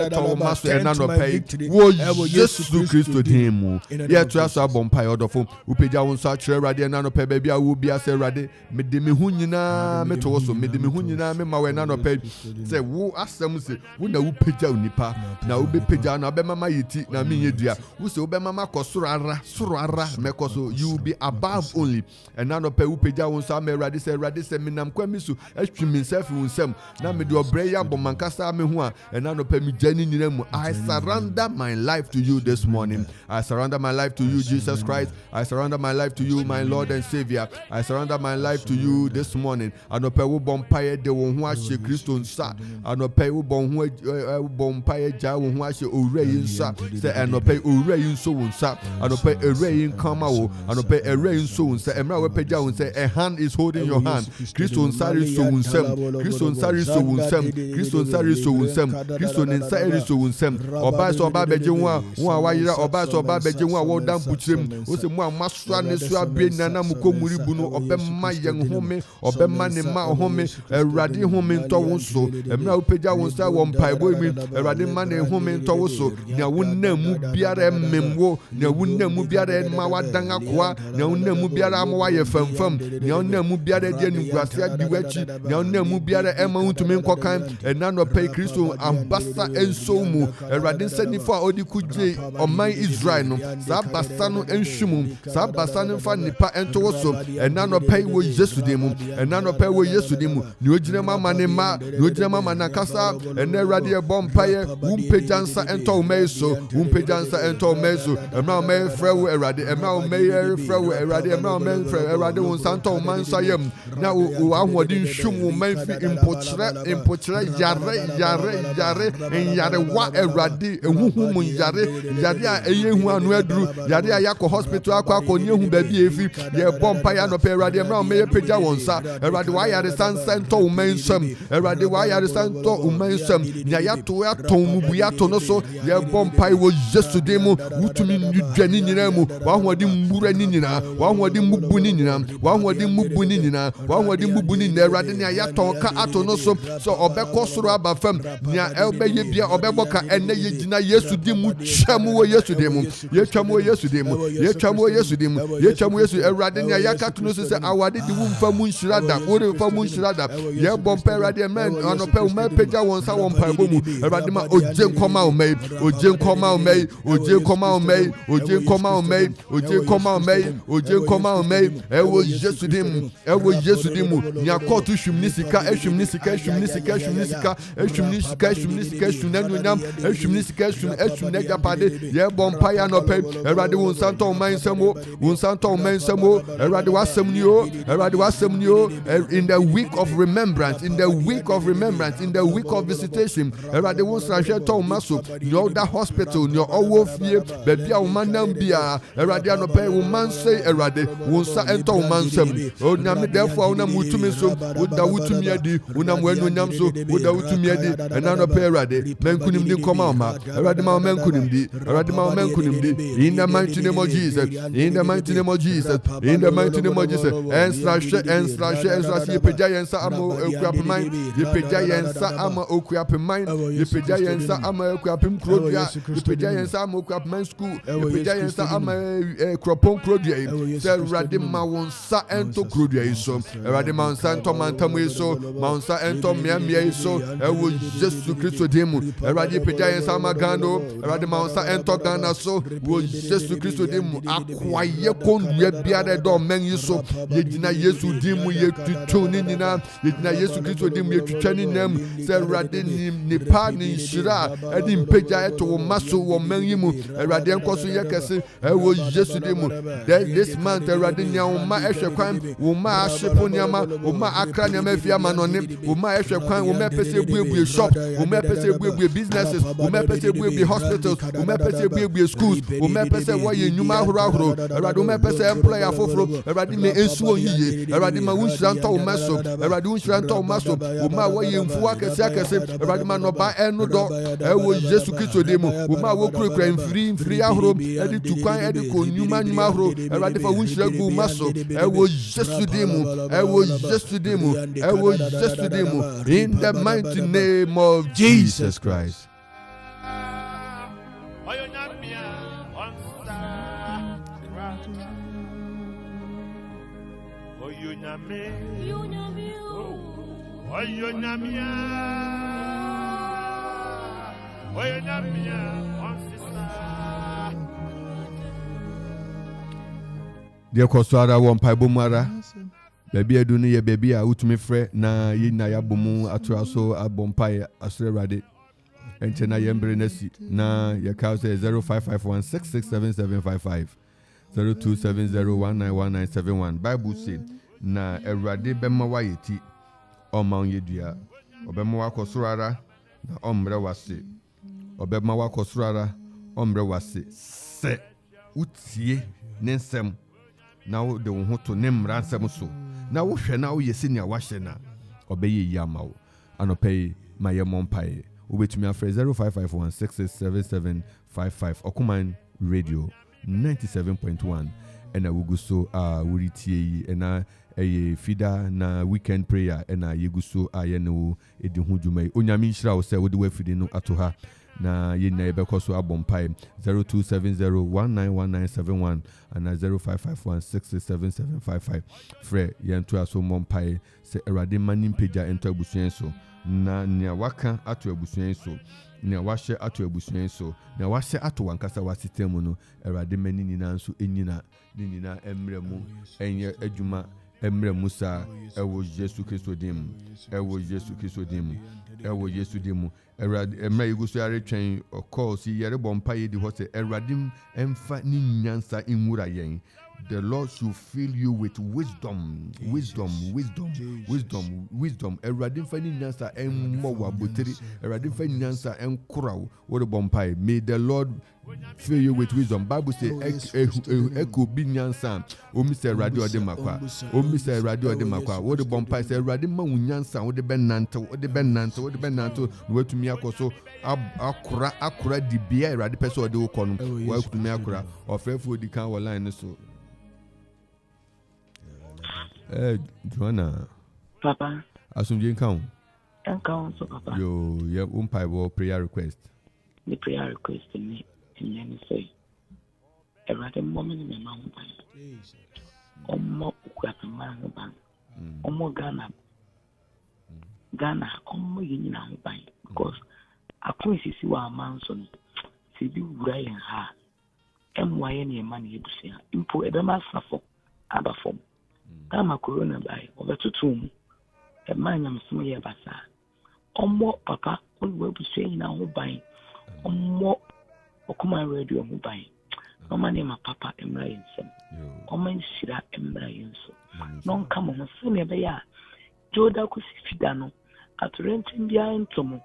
turn to my victory. Ewo Yesu Kristo de nimo. Ye to asa bompa odofo. Upeja wonsa kyerɛ Awurade enano pɛ baabi a wo bia sɛ Awurade mede me hu nyinaa me to so mede me hu nyinaa me ma wɔ enano pɛ sɛ wo asɛm sɛ wo na wo peja onipa na wo be peja na be mama yiti na me yedua wo sɛ wo be mama kɔ soro ara mekɔ so you will be above only enano pɛ wo peja wonsa ma Awurade sɛ menam kwa mi so atwi me nsafi wo nsam na me de obrɛ ya bɔ mankasa me hu a enano pɛ me gya ni nyina mu. I surrender my life to you this morning. I surrender my life to you, Jesus Christ. I surrender my life to you, my Lord and Savior. I surrender my life to you this morning. Anope wo bompaye de wo ho ahye Kristo nsa. Anope wo bon ho bompaye ja wo ho ahye owura yi nsa. Se anope owura yi nso wo nsa. Anope owura yi nkama wo. Anope owura yi nso wo nsa. Emra we pagya wo nsa. A hand is holding your hand. Kristo nsa ri so wo nsam. Kristo nsa ri so wo nsam. Kristo nsa ri so wo nsam. Kristo nsa ri so wo nsam. Oba so oba beje wo a wa yira oba so oba beje wo a wo dan bukyerem. Wo se mu a masua ne so abe nana mu ko muri bu no obemma yen home obemma ne ma home Awurade home ntɔ wo so. Emra wo pagya wo nsa wo mpaebo mi Awurade ma ne home ntɔ wo so. Nea wo namu biara mmemwo nea wo namu biara ma wadan akoa nea wo namu biara ma wayɛ famfam nea wo namu biara de niguase adi wachi nea wo namu biara ɛma ntumi nkɔkan ɛna no pɛ Kristo ambassa enso mu Awurade nsɛnifo a odi kugye ɔman Israel no saa basa no enhwum saa basa no fa nipa ento wo so ɛna no pɛ wo Yesu de mu ɛna no pɛ wo Yesu de mu ne ogyina mama ne ma ne ogyina mama na kasa ɛna Awurade ɛbɔ mpaeɛ wo mpagya nsa ɛntɔ wo mɛi so wo mpagya nsa ɛntɔ wo mɛi so ɛmra wo mɛi frɛ wo Awurade ɛmra wo mɛi frɛ wo Awurade ɛmra wo mɛi frɛ Awurade wo nsa ntɔ wo man nsa yam na wo ahoɔden hwum wo man fi mpokyerɛ yare wa Awurade ehuhu mu yare a ɛyɛ hu anu aduru yare a yakɔ hospital akɔ nye hu baabi efi yɛ bɔ mpa ya no pɛ Awurade ɛmra wo mɛi pagya wo nsa Awurade wa yare sansa ntɔ wo man nsam Awurade wa yare sansa ntɔ wo man nsam nya yato mu bu yato no so yɛ bɔ mpa wo Yesu de mu wutumi ndwa ni nyina mu wa hoɔden mbura ni nyina wa hoɔden mubu ni nyina wa hoɔden mubu ni nyina wa hoɔden mubu ni nyina Awurade ne yato ka ato no so so ɔbɛkɔ ɛkɔ soro aba fam nea ɛbɛyɛ bia ɔbɛbɔ ka ɛnɛ yɛgyina yesu di mu twam wɔ yesu di mu yɛtwam wɔ yesu di mu yɛtwam wɔ yesu di mu yɛtwam wɔ yesu awurade nea yɛaka to no so sɛ awade de wo mfa mu nhyira da wode mfa mu nhyira da yɛbɔ mpa awurade ɛmɛ anɔpɛ wo ma pagya wɔn nsa wɔ mpaebɔ mu awurade ma ogye nkɔma wo ma yi ogye nkɔma wo ma yi ogye nkɔma wo ma yi ogye nkɔma wo ma yi ogye nkɔma wo ma yi ogye nkɔma wo ma yi ɛwɔ yesu di mu ɛwɔ yesu di mu nea kɔɔto hwim ne sika ehwim ne sika ehwim ne sika ehwim ne sika ehwim ne sika ehwim ne sika ehwim ne nuonyam ehwim ne sika ehwim ne japade yɛbɔ mpa ya nɔpɛ awurade wo nsa ntɔ wo man nsɛm o wo nsa ntɔ wo man nsɛm o awurade w'asɛm ni o awurade w'asɛm ni o in the week of remembrance in the week of remembrance in the week of visitation awurade wo nsrahwɛ tɔ wo ma so nea ɔda hospital nea ɔwɔ fie baabi a wo ma nam bia awurade anɔpɛ wo ma nsɛe awurade wo nsa ntɔ wo ma nsɛm onyame dɛfo a wonam wotumi so woda wotumi adi wonam w'anuonyam so woda wotumi adi ɛna anɔpɛ awurade mankunim di nkɔma wo ma awurade ma wo mankunim di awurade ma wo mankunim di in the mighty name of Jesus in the mighty name of Jesus in the mighty name of Jesus ensrahwɛ yɛpagya yɛn nsa ama okuapeman yɛpagya yɛn nsa ama okuapeman yɛpagya yɛn nsa ama okuapem kurodua yɛpagya yɛn nsa ama okuapeman school yɛpagya yɛn nsa ama kuropɔn kurodua yi sɛ awurade ma wo nsa ɛnto kurodua yi so awurade ma wo nsa ɛntɔ mantam yi so ma wo nsa ɛntɔ mmeammea yi so ɛwɔ yesu kristo din mu awurade yɛpagya yɛn nsa ama ghana o awurade ma wo nsa ɛntɔ ghana so wɔ yesu kristo din mu akoayɛ kɔnnua biara ɛdɔ ɔman yi so yɛgyina yesu din mu yɛtutu ne nyinaa yɛgyina yesu kristo din mu yɛtwitwa ne nyinaa mu sɛ awurade nipa ne nhyira a ɛde mpagya ɛto wo ma so wɔ ɔman yi mu awurade nkɔ so yɛ kɛse ɛwɔ yesu din mu this month awurade nea wo ma ɛhwɛ kwan wo ma ahyepo nneɛma wo ma akra nneɛma afi ama nɔne wo ma ɛhwɛ kwan wo ma ɛpɛ sɛ ebuebue shop wo ma ɛpɛ sɛ ebuebue businesses wo ma ɛpɛ sɛ ebuebue hospitals wo ma ɛpɛ sɛ ebuebue schools wo ma ɛpɛ sɛ wɔyɛ nnwuma ahorow awurade wo ma ɛpɛ sɛ employer afoforo awurade ma ɛnsu wɔn yie awurade ma wo nhyira ntɔ wo ma so awurade wo nhyira ntɔ wo ma so wo ma wɔyɛ mfuo akɛse awurade ma nɔba ɛno dɔ ɛwɔ yesu kristo din mu wo ma wɔkurakura mfiri ahorow ɛde tu kwan ɛde kɔ nnwuma ahorow awurade fa wo nhyira gu wo ma so ɛwɔ yesu din mu ɛwɔ yesu din mu ɛwɔ yesu din mu in the mighty name of Jesus Christ. deɛ kɔ so ara wɔ mpaebɔ mu ara baabi adu no yɛ baabi a wotumi frɛ na yɛnyina yɛabɔ mu atoa so abɔ mpae asoro awurade ɛnkyɛ na yɛmbere no asi na yɛkaw sɛ 0551667755 0270191971 bible say na awurade bɛma wayɛ ti ɔma wo yɛ dua ɔbɛma wakɔ soro ara na ɔmmerɛ wase ɔbɛma wakɔ soro ara ɔmmerɛ wase sɛ wotie ne nsɛm na wo de wo ho to ne mmara nsɛm so na wo hwɛ na wo yɛ sɛnea wahyɛ na ɔbɛyɛ yi ama wo anɔpɛ yi ma yɛ mmɔ mpaeɛ wobɛtumi afrɛ 0551667755 ɔkoman radio 97.1 ɛna wogu so a woretie yi ɛna ɛyɛ fida na weekend prayer ɛna yɛgu so a yɛne wo ɛdi ho dwuma yi onyame nhyira wo sɛ wode wafidi no ato ha na yɛnyina yɛbɛkɔ so abɔ mpae 0270191971 ana 0551667755 frɛ yɛnto aso mmɔ mpae sɛ awurade ma ne mpagya ɛntɔ abusua so na nea waka ato abusua so nea wahyɛ ato abusua so nea wahyɛ ato wankasa wasitɛ mu no awurade ma ne nyinaa nso ɛnyina ne nyinaa ɛmmerɛ mu ɛnyɛ adwuma ɛmmerɛ mu saa ɛwɔ yesu kristo din mu ɛwɔ yesu kristo din mu ɛwɔ yesu din mu awurade ɛmmerɛ yɛgu so aretwɛn ɔkɔɔ si yɛrebɔ mpa yɛdi hɔ sɛ awurade ɛmfa ne nyansa nwura yɛn. The Lord should fill you with wisdom. Eradi fani nyansa emmo wa botiri. Eradi fani nyansa enkura wo de bompai. May the Lord fill you with wisdom. Bible say eko bi nyansa. Omi se eradi ode makwa. Omi se eradi ode makwa. Wo de bompai se eradi ma wo nyansa wo de benante. No wetumi akoso akura di bia eradi pese ode wo kono. Wo wetumi akura. Ofrefo di kan wo line so. Joanna. Papa. Asumje nkan. And counsel, Papa. You have prayer request. The prayer request in me, and say, a rather moment in my mountain. Omo Guatemala bank. Omo Ghana, omo yin na bank because I couldn't see what manson. See the Brian ha. MY any money you see. Impo Edema Safo, Abafom. Tama corona by over to tomb. A man am small basa. Omo Papa, all will be saying now who buying. Omo Okuma radio who buying. No money my papa Emra Yensen. Omen Sida Emra Yenso. Non come on, send me ya. Joda Kusifidano at renting behind Tomo.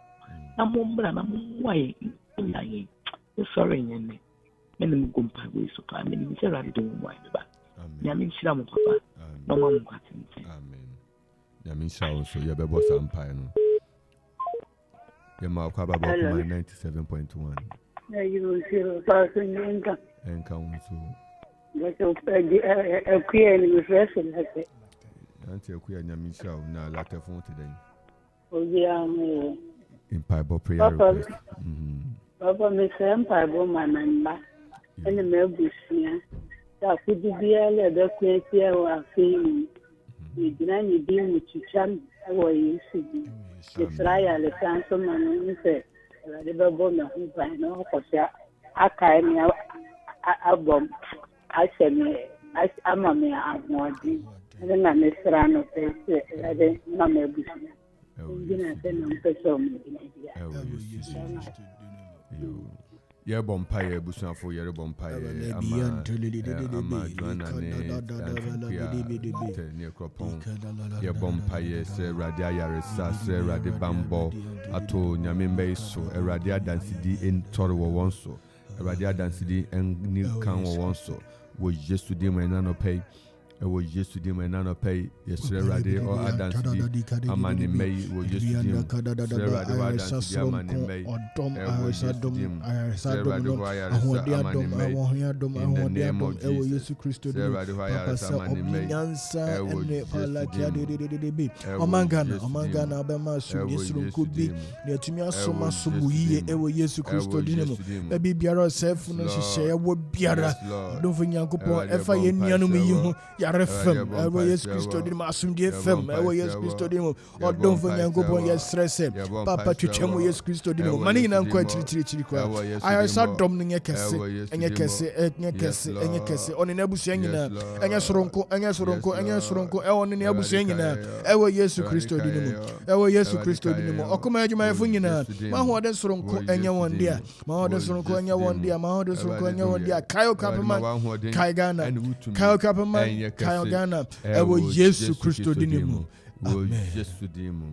Namumbra Namuay. Sorry, Yenny. Many Gumpa way so far. Many miserable doing wine back. Yamin Silam Papa. No one got him. Amen. Yamin Shaw, so you better some pine. Your mouth about 97.1. You will see income. And council. But a queer refreshing. Until queer Yamin Shaw now later phone today. Oh, yeah, in Bible prayer request. Papa, Miss Empire, my member, and the Melbush here. That could be the queer here or feeling. We didn't deal with Chichan, or you see. The trial, the council man, said, I never born a hoop, I know, for I can't album. I said, I'm a mere outwardly, and then I'm a strand of face, I didn't know Melbush. Yeah, Bompire, Busan for your Bompire, Ama Joanna, near Cropon, your Bompire, Radia Yaresa, Radi Bambo, Ato, Nyamimbe, so a Radia Dancidi in Toro Wonso, a Radia Dancidi and New Can Wonso, was just to dim and nano pay. I was just to dim and nano pay. Yes, Radi or Adansi, Amani May was just to dim. Amani May, I was just to dim. Omangana, Abema, Yesu could be near to me as so much so we ever Yesu Christo Dinamo. Maybe Biara self, no, she share what Biara. Don't think Yanko, if I knew Yarefem, ever Yesu Christo Dinamo, assume dear fem, ever Yesu Christo Dinamo, or don't think Yanko, yes, stress him. Papa to Chemo, Yesu Christo Dinamo, money and quite chirichiriqua. I saw Dominic Cassie, and your Cassie, and your Cassie, and your Cassie, on an Abu Sangina, and your Soronko, and your Soronko, and your Soronko, on an Abu Sangina, ever Yesu Christo Dinamo, ever Yesu Christo Dinamo, or come my Funina, Mahoda Soronko, and your one dear, Mahoda Soronko, and your one dear, Mahoda Soronko, and your one dear, Kyle Kapaman, Kaigana, Kyle Kapaman, Kyle Ghana, ever Yesu Christo Dinamo. Yes, to Dimo.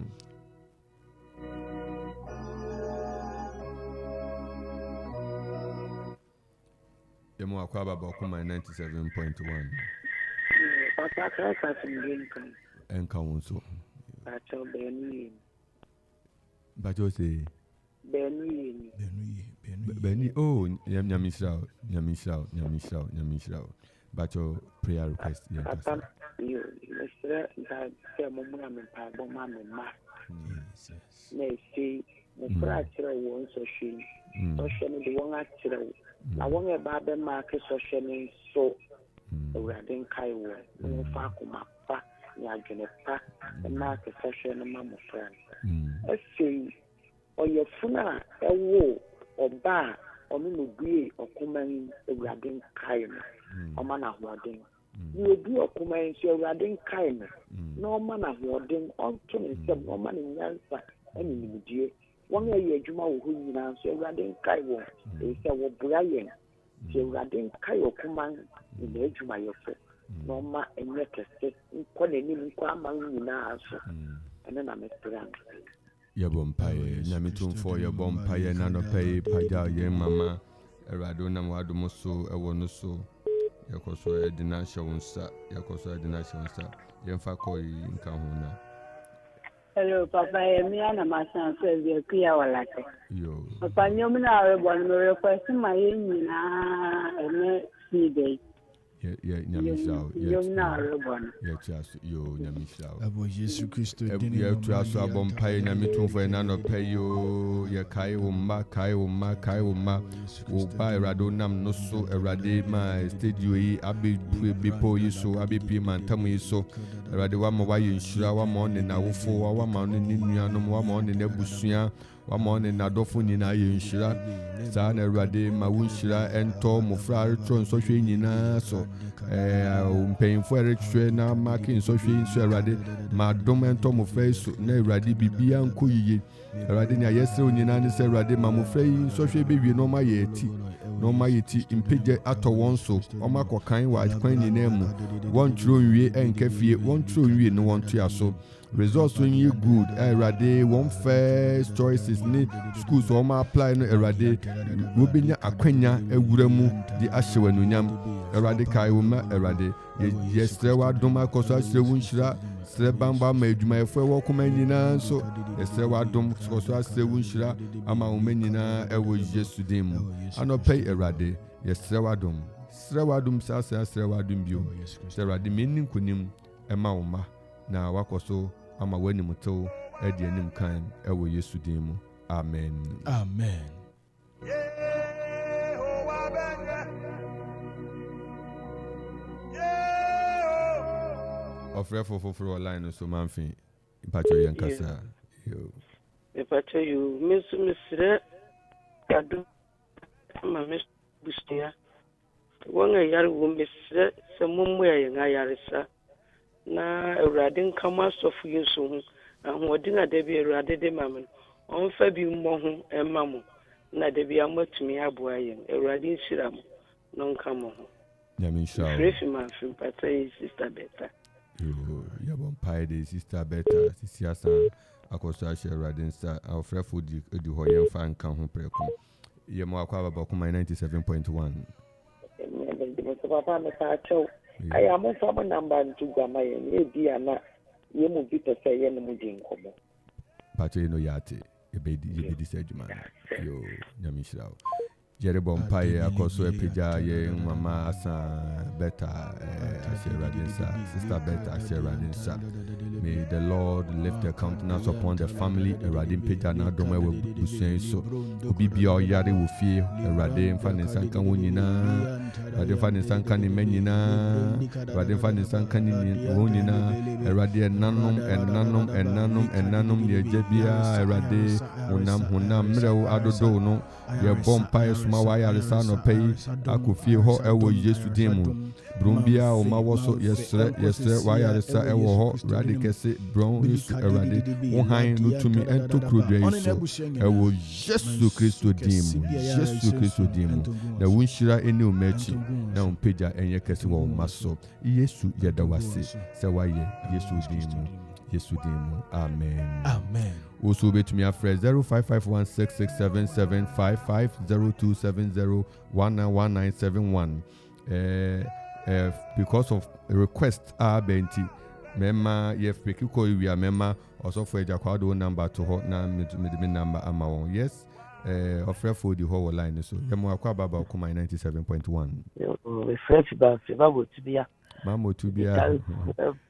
Yamo Aquaba Bokuma 97.1. Papa Cassin And Council. Bacho Benny. Bacho say Benny. Oh, Yamisha. Bacho prayer request. Papa, you, Mr. Mamma, may see the fracture once or she, social the one actually. I want about the market social so Radin Kaiwa, no Fakuma, Yagenepa, the market social and mamma friend. I see on your funeral, a war or bar or Mugui or Kuman, the Radin Kaima, or Mana Warding. You will be a command, your Radin Kaima, no Mana Warding, on to some woman in Yansa, any dear. One year, Juma who you now say Radin Kaiwa, they say, well, Brian, say Radin Kaio command in the Juma yourself. No ma and yet a set in Colin Quamang now, and then I'm a strand. Your bompire, Namitum for your bompire, nano pay, Pada, ye mamma, a Radona Wadomoso, a Wonoso, Yakoso, a dinasha, Yakoso, a dinasha, Yemfako in Kahuna. Hello, Papa. Me and my son said we are clear or like it. Papa, you mean I want to request my in and see day. Nyamishao. Yo, Nyamishao. Abo Jesus Christ. Yeah, to us, a bompire, Namitum for an anno pay you, ya Kai Uma, Uba Radonam, no so, a radema, stadio, Abi Bipo, you so, Abi Piman, Tamu, so, Radawama, why you shra, 1 morning, I will for 1 morning in Yanum, 1 morning, Nebusia. 1 morning adofo nyina ye nhyira saa na Awurade ma wo nhyira ento mofra retro nsɔhwɛ nyina so mpanyimfo retwe na marking nsɔhwɛ nso Awurade ma dom ento mofra so na Awurade bibia nko yiye Awurade ne ayesere nyina ne sɛ Awurade ma mofra yi nsɔhwɛ bewie no ma ye ati no ma yeti impege atɔ wɔn so ɔma kɔkan wa kwan nyina mu wɔn tro nwie enkafie wɔn tro nwie no wɔn to aso results when you good Awurade one first choices ni schools o ma apply no Awurade wo benya akwanya ewura mu di ahyewa nunyam Awurade kai wo ma Awurade yesre wa dom akoso asre wo nhyira sre bamba ma adwumayefo wo koma nyina so yesre wa dom akoso asre wo nhyira ama wo nyina ewo Yesu dim mu anɔpɛ Awurade yesre wa dom sre wa dom sasa sre wa dom bio sre Awurade menni nkonim ema wo ma na wakoso ama wani muto edi anim kan ewo Yesu din mu amen ofrefo foforo online so manfin ipacho yankasa yo ipacho you misre kadu ma bustia wonga yar wo misre se mummu ya yarisa na Awurade nkama sofu Yesu ho ahoɔden a da bi Awurade de ma me ɔmfa bi mmɔ ho ɛma mo na da bi amatumi aboa yɛn Awurade nhyira mo no nka mo ho Nyamisha fresh man from Patay sister Beta yo bompire de sister Beta sisiasa akoso share Awurade nsa afrefo di ho yɛn fa nka ho preko yɛ mo akwa baba kuma 97.1 papa me ka chow I am from a number to Gamay, and ye na ye mu bi to say ye no mu din komo. Pache no yate, e be di sedman. Yo, Nyamishra. Jere bompaye akoso epeja ye mama asa beta Asheradinsa, sister beta Asheradinsa. May the Lord lift their countenance upon the family. Eradin peja na doma we busen so. Obi bia oyare wo fie. Eradin fa ne sanka wonyina. Eradin fa ne sanka ni menina. Eradin fa ne sanka ni wonyina. Eradin enanum ne jebia. Eradin honam mrewo adodo no. Ye bompaye suma wa yaresa no pay akofie ho ewo Yesu din mu. Brumbia o ma woso yesre wa yaresa ewo ho radikese brown Yesu Awurade wo han no tumi ento krodwan so ewo Yesu Kristo din mu na wo nhyira eni o machi na on pagya enye kese wo maso Yesu yedawase se waye Yesu din mu amen also betumi afre 0551667755 0270191971 because of a request benti mema yef pekiko wi mema also for ejakwado number to ho na me number amawon yes ofrefo di ho line so yemo akwa baba kuma 97.1 we fresh ba bo tibia mama tibia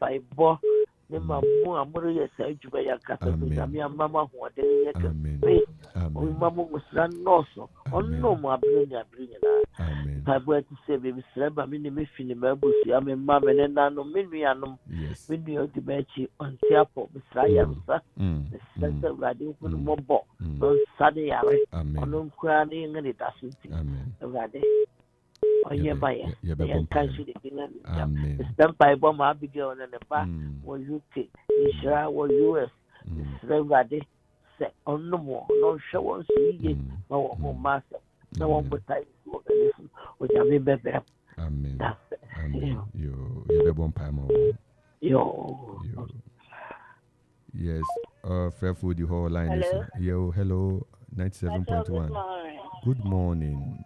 Bible ne mamu amuru yesa juba ya kasa mi mama ho de ye kase o mamu musra noso onno mu abrinya na Bible to say baby sreba mi ne me fini mabusi ame mama ne nanu menuanom menu di bechi on tiapo misra yamsa sese radio ko mo bo on sade yare ono nkura ne ngani dasinti radio oye baye ya kanshi de binan stamp Bible ma Abigail na ba wo UK Israel wo US radio se onno mo no show si ye ma wo masa na wo botai wo listen o ja me bebe amen yo be bon pa mo yo yes fair food the whole line is yo hello 97.1 good morning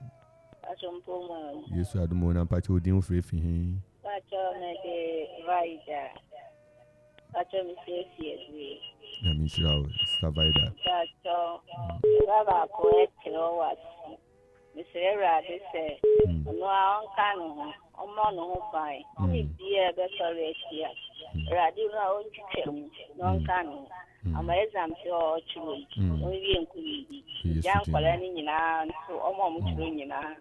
yes adumo na pa cho din free fi hin pa cho me de vaida pa cho me se na mi shrao stavaida pa cho baba poet no was Mr. Radi said, no, I can't. ọmọ no ho ban ni bia be sorry etia radio na o ntwam no nka no ama exam se o chiro o wie nkuri ya nkwala ni nyina so ọmọ mo chiro nyina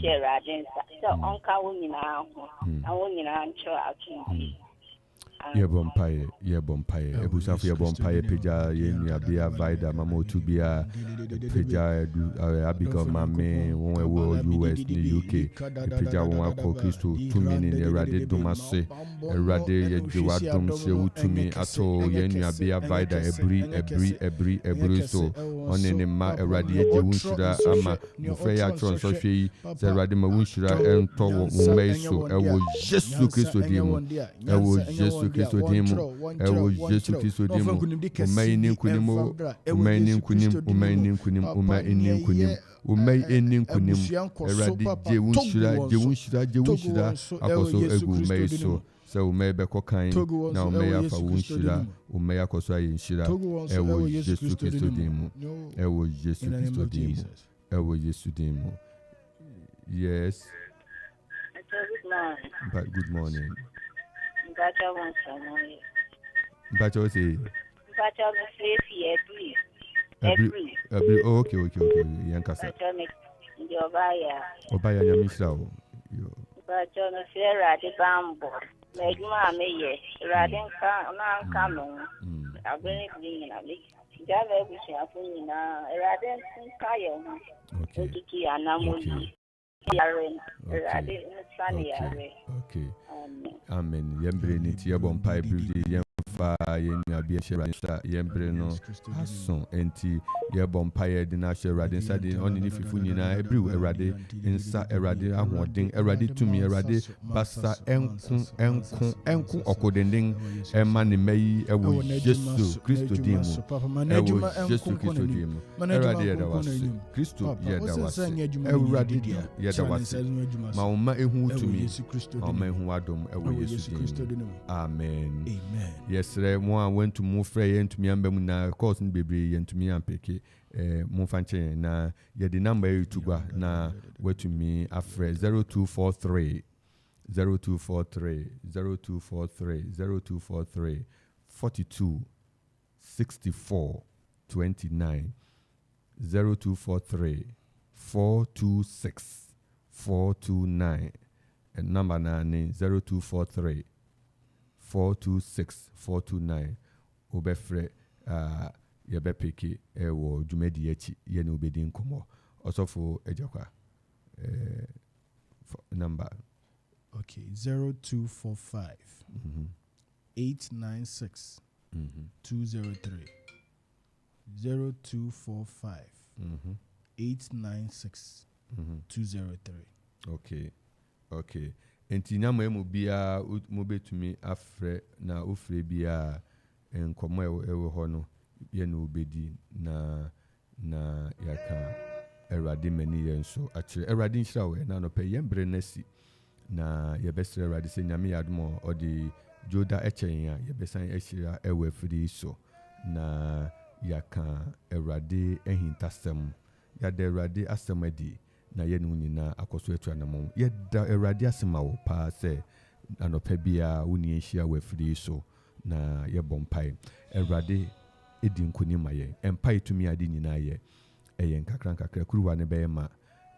che radio nsa so onka wo nyina ho na wo nyina ncho atu ye bompaye ebusafo ye bompaye peja ye nuabia vida mama otubia peja abigail mame won ewo US ni UK peja won akọ Kristo tumi ni erade domase erade ye jewa dom se utumi ato ye nuabia vida ebri so onene ma erade ye je wunshura ama mufe ya tron so hwe se erade ma wunshura ento wo mumeiso ewo Jesu Kristo dimu ewo Jesu Kristo dimu ewo Jesu Kristo dimu umaini nkunim erade je wunshira akoso egu meiso se umei beko kan na umei afa wunshira umei akoso ayinshira ewo Jesu Kristo dimu ewo Jesu dimu. Yes. Good morning. Bacho say. Bacho say every. Oh, okay. Yankasa. Bacho Obaya nyamisha o. Yo. Bacho no say rade bambo. Meduma meye. Rade nka no. Abeni na me. Jave bishi afuni na rade nka ye ho. Okay. Okiki anamoli. Okay. Amen. Yembre ni ti yebon pai brudi yemfa yenya bia hyeransa yembre no aso enti yebon pai de na hyeransa de oni ni fifu nyina ebriu erade nsa erade ahoden erade tumi erade basa enku okodenden ema ne mayi ewo Jesu Kristo dimu ewo Jesu Kristo dimu erade yedawase Kristo yedawase erade yedawase ma ehu tumi ma ehu adom ewo Yesu dimu. Amen. Yes, mo a went to move frey into me ambem na course ni bebre yentumi ampeke mo fanche na ye the number YouTube na wetu me afre 0243 42 64 29 0243 426 429 and number 9 0243 426 429 obefre yebe peke ewo dwumadi achi ye na obedi nkomo osofo ejakwa number okay 0245 896 203 0245 896 203 okay enti nyama emu bia mo betumi afre na ofre bia enkomo ewe ho no ye na obedi na yaka erade mani yenso akire erade nhira we na no pe yembre nasi na yebesre erade se nyame yadmo odi joda echen ya yebesan ehira ewe firi so na yaka erade ehintasem yada erade asemadi na ye nu nyina akoso etu anamon ye da erade asema wo pa se anopa bia woni ehia wafiri so na ye bompai erade edi nkonima ye empai tumi ade nyina ye eye nkakra kuruwa ne be ma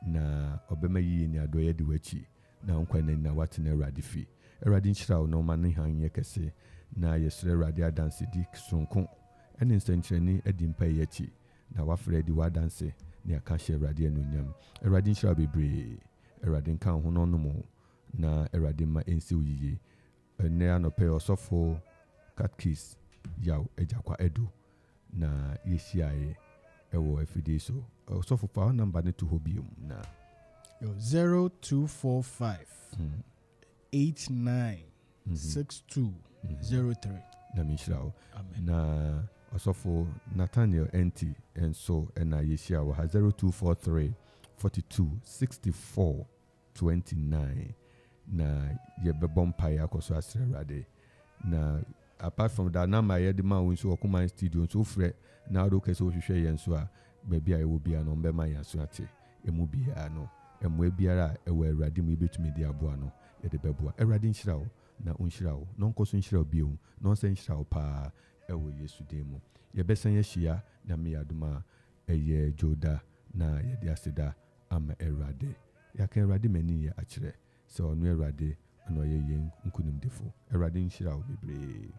na obema yi ni ado ye de wachi na nkwana na watena erade fi erade nchira no ma ne han ye kese na yesre erade adanse di sonko ene nsenkyereni edi mpai ye chi na wafre di wadanse ne aka hye erade anunyam erade nhyira bebre erade nka ho no no na erade ma ensi oyiye ene anope osofo katkis yaw ejakwa edu na yesiaye ewo efidi so osofo fa number ne to hobium na 0245 896203 na mishrao na osofo Nathaniel Enti enso ena yeshia wa 0243 42 64 29 na yebebompa akoso asrerade na apart from that na my the man so okuma studio so frɛ na do kese ohwehwɛ yɛn so a baabi a ɛwɔ bia no mbɛma yɛn so ate emu bia no emu biara ɛwɔ awurade mu betumi di aboa no yɛde bɛboa awurade nhyira wo na ɔnhyira wo na ɔnkɔ so nhyira wo bio na ɔnsɛ nhyira wo paa ɛwɔ yesu din mu yɛbɛsan yɛahyia na meyɛ adom a ɛyɛ dwoda na yɛde aseda ama awurade yɛaka awurade m'ani yɛ akyerɛ sɛ ɔno awurade ɛna ɔyɛ yɛn nkonimdifo awurade nhyira wo bebree